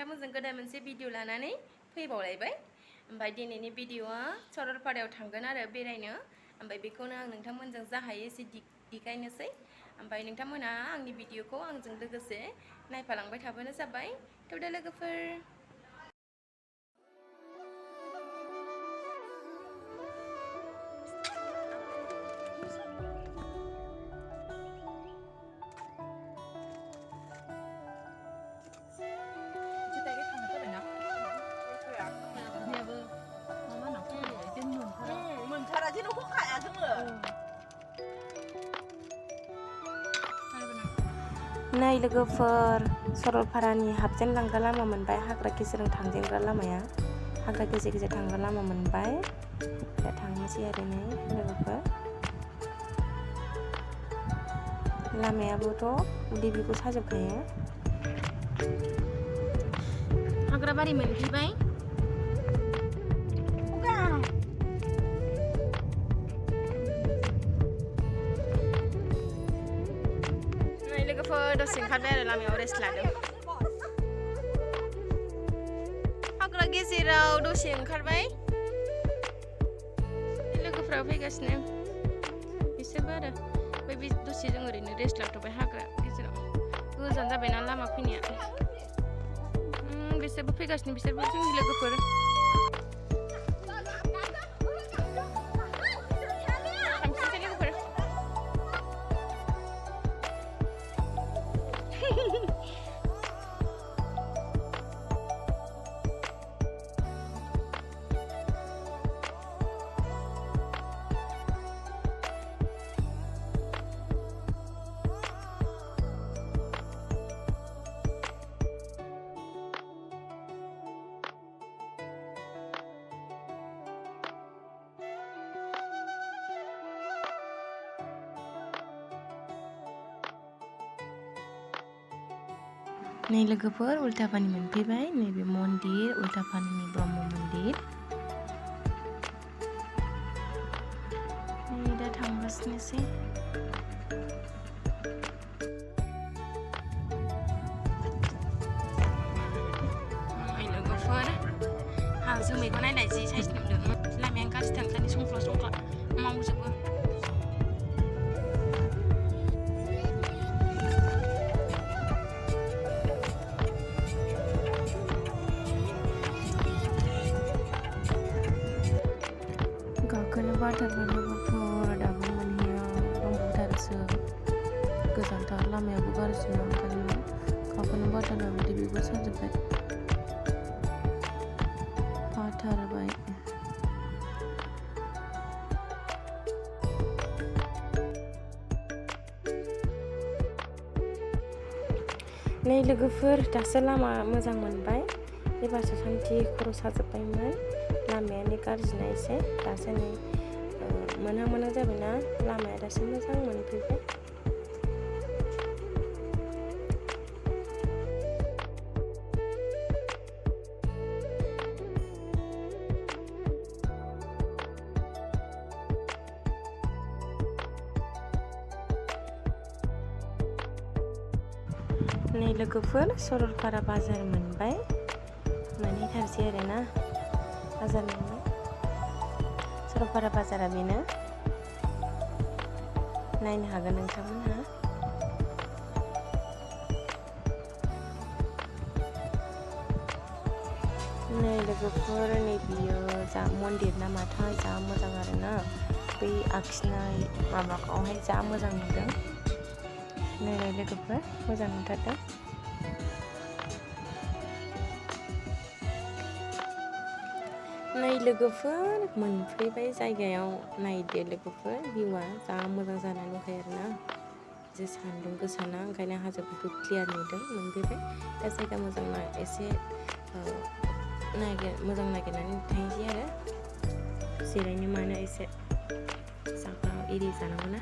नोंथांमोनजों गोदान मोनसे भिडिअ लानानै फैबावलायबाय। ओमफ्राय दिनैनि भिडिअआ सरलपारायाव थांगोन आरो बेरायनो। ओमफ्राय बेखौनो आं नोंथांमोनजों जा हायो एसे दिखायनोसै। ओमफ्राय नोंथांमोना आंनि भिडिअखौ आंजों लोगोसे नायफालांबाय थाबानो जाबाय। थ' दा लोगोफोर नै लोगोफोर सरलपारानि हाबजेनलांग्रा लामा मोनबाय। हाग्रा गेजेरजों थांजेनग्रा लामाया हाग्रा गेजेर गेजेर थांग्रा लामा मोनबाय। दा थांनोसै आरो नै लोगोफोर। लामायाबोथ' उदै बिखौ साजोबखायो। हाग्रा बारि मोनफैबाय। लोगोफोर दसे ओंखारबाय आरो लामायाव रेस्ट लादों। हाग्रा गेजेराव दसे ओंखारबाय। लोगोफ्रा फैगासिनो बिसोरबो आरो बे दसे जों ओरैनो रेस्ट लाथ'बाय हाग्रा गेजेराव। गोजान जाबायना लामा फैनाया। बिसोरबो फैगासिनो, बिसोरबो जोंनि लोगोफोर। नै लोगोफोर उल्थापानि मोनफैबाय। नैबे मन्दिर उल्थापानिनि ब्रह्म मन्दिर। नै दा थांगासिनोसै। नै लोगोफोर जोमैखौ नायलाय जि साइज नुदों। लामायानो गाज्रिथार ओंखायनो संख्ला संख्ला मावजोबो। गाखोनो बाथारबाय लोगोफोर, दाबो मोनहैया। दंबावथारोसो गोजानथार, लामायाबो गाज्रि ओंखायनो गाखोनो बाथारबाय। बिदि बेबो साजोब्बाय, बाथारबाय। नै लोगोफोर दासो लामा मोजां मोनबाय। एबारसो सान्थि खर' साजोब्बायमोन। लामायानो गाज्रिना एसे। दासो नै मोनहां जाबायना लामाया, दासो मोजां मोनफैबाय। नै लोगोफोर सरलपारा बाजार मोनबाय। मोनहैथारसै आरोना, बाजार मोनबाय। सरलपारा बाजारा बेनो, नायनो हागोन नोंथांमोनहा। नै लोगोफोर नै बियो जा मन्दिर ना माथाय, जा मोजां आरोना। बै आखिनाय माबाखौहाय जा मोजां नुदों। नै लोगोफोर मोजां नुथारदों। नै लोगोफोर मोनफैबाय जायगायाव। नायदो लोगोफोर, भिउआ जा मोजां जानानै दंखायो आरोना। जे सान्दुं गोसाना ओंखायनो हाजोफोरखौ क्लियार नुदों। मोनफैबाय दा जायगा मोजां एसे मोजां नागिरनानै थांसै आरो जिरायनो मानो एसे जाग्रा एरि जानांगौ ना।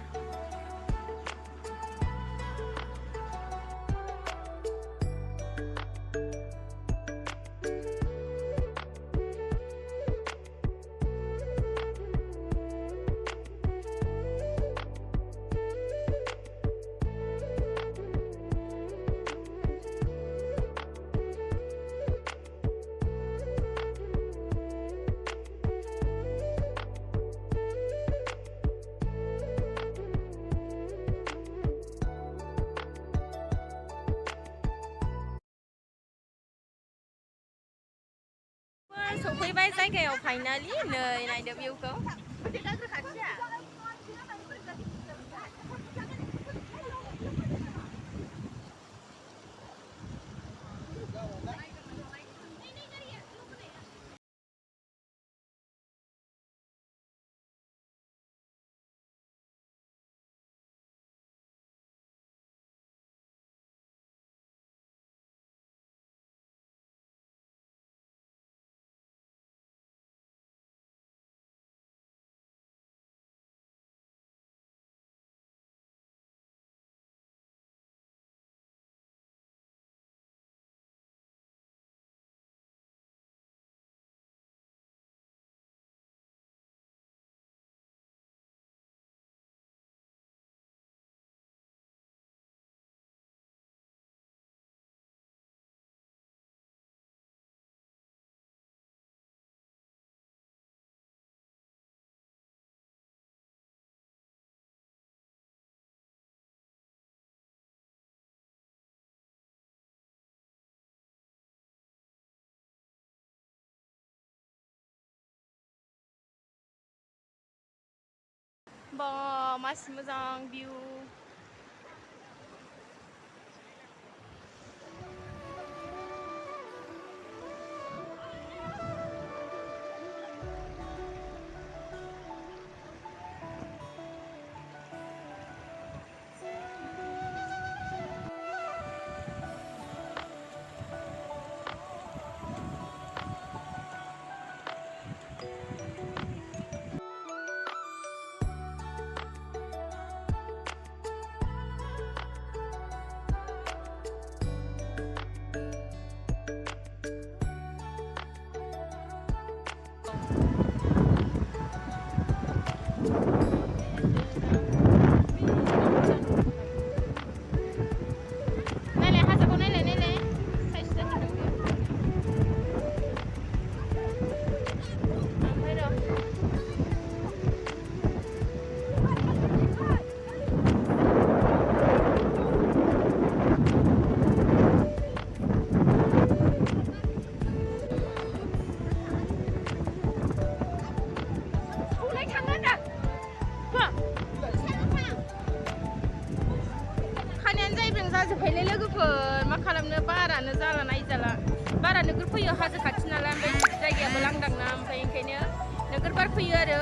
सफैबाय जायगायाव फाइनालि नै नायदो भिउखौ बा मासि मोजां भिउ जाजोबबायलै लोगोफोर मा खालामनो बारानो जाला नायजाला बारा नोगोर फैयो हाजो खाथि नालाय ओमफ्राय जायगायाबो लांदां ना ओमफ्राय ओंखायनो नोगोर बार फैयो आरो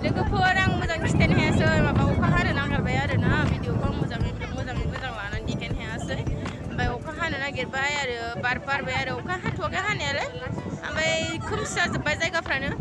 लोगोफोर आं मोजां खिथानो हायासै माबा अखा हानो नागिरबाय आरो ना भिडिअखौ आं मोजाङै मोजां लानानै देखायनो हायासै ओमफ्राय अखा हानो नागिरबाय आरो बार बारबाय आरो अखा हाथ'वाखै हानायालाय ओमफ्राय खोमसि जाजोब्बाय जायगाफ्रानो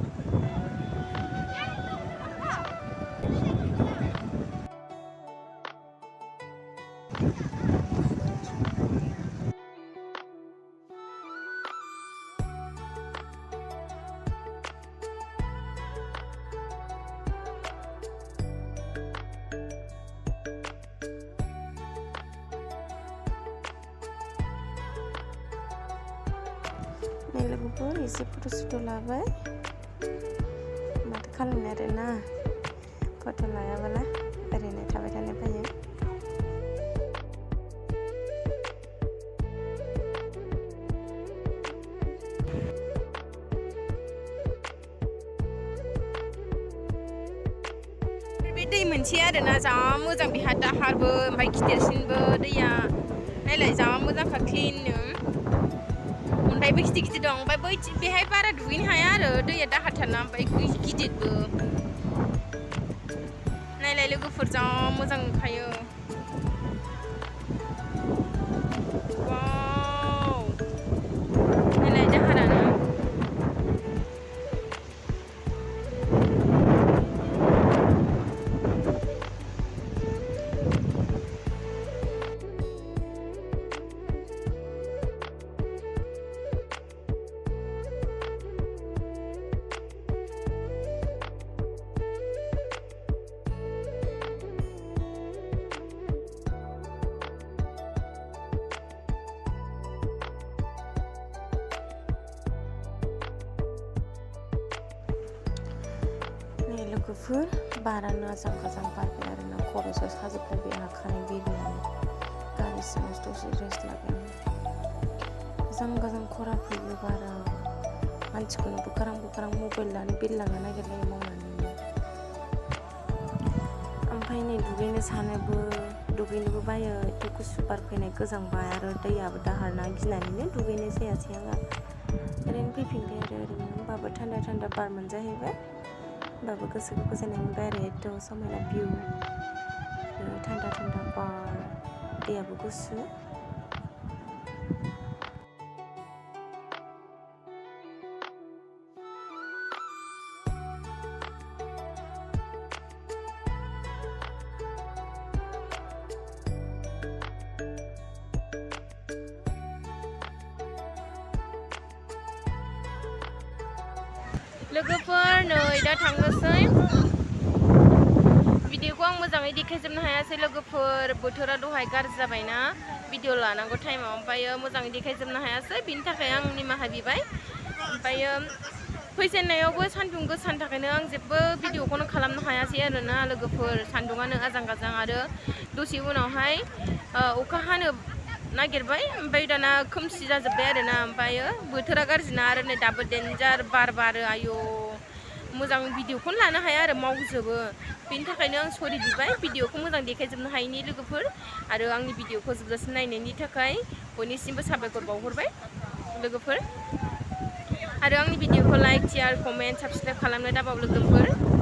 लोगोफोर एसे फट' सट' लाबाय माथो खालामनो आरोना फट' लायाबाला ओरैनो थाबाय थानो बायो बे दै मोनसे आरोना जा मोजां बेहा दाहारबो ओमफ्राय गिदिरसिनबो दैया नायलाय जा मोजांखा क्लिननो अन्थाइबो गिदिर गिदिर दं ओमफ्राय बै बेहाय बारा दुगैनो हाया आरो दैया दाहारथारना ओमफ्राय गिदिरबो नायलाय लोगोफोर जा मोजां नुखायो वाव नायलाय दाहारानो लोगोफोर बारानो आजां गाजां बारबाय आरोना खर'सो साजोबबाय बे खानाय बिरनानै गारि सिङाव दसे रेस्ट लाबाय आजां गाजां खरा फैयो बारा मानसिखौनो बुखारां मबाइल लानो बिरलांनो नागिरलायो मावनानै ओमफ्राय नै दुगैनो सानोबो दुगैनोबो बायो एथ' गुसु बार फैनाय गोजांबाय आरो दैयाबो दाहारना गिनानैनो दुगैनाय जायासै आङो ओरैनो फैफिनबाय आरो ओरैनो होमबाबो थान्दा बार मोनजाहैबाय होमबाबो गोसोखौ गोजोननाय मोनबाय आरो एथ' समायना भिउ थान्दा बार दैयाबो गुसु लोगोफोर नै दा थांनोसै भिडिअखौ आं मोजाङै देखायजोबनो हायासै लोगोफोर बोथोरा दहाय गाज्रि जाबायना भिडिअ लानांगौ टाइमाव ओमफ्रायो मोजाङै देखायजोबनो हायासै बिनि थाखाय आं निमाहा बिबाय ओमफ्रायो फैजेननायावबो सान्दुं गोसानि थाखायनो आं जेबो भिडिअखौनो खालामनो हायासै आरोना लोगोफोर सान्दुङानो आजां गाजां आरो दसे उनावहाय अखा हानो नागिरबाय ओमफ्राय दाना खोमसि जाजोब्बाय आरोना ओमफ्रायो बोथोरा गाज्रिना आरो नै दाबो देन्जार बार बारो आयौ मोजां भिडिअखौनो लानो हाया आरो मावजोबो बेनि थाखायनो आं सरि बिबाय भिडिअखौ मोजां देखायजोबनो हायैनि लोगोफोर आरो आंनि भिडिअखौ जोबजासिम नायनायनि थाखाय बयनिसिमबो साबायखर बावहरबाय लोगोफोर आरो आंनि भिडिअखौ लाइक शेयार कमेन्ट साबस्क्राइब खालामनो दाबाव लोगोफोर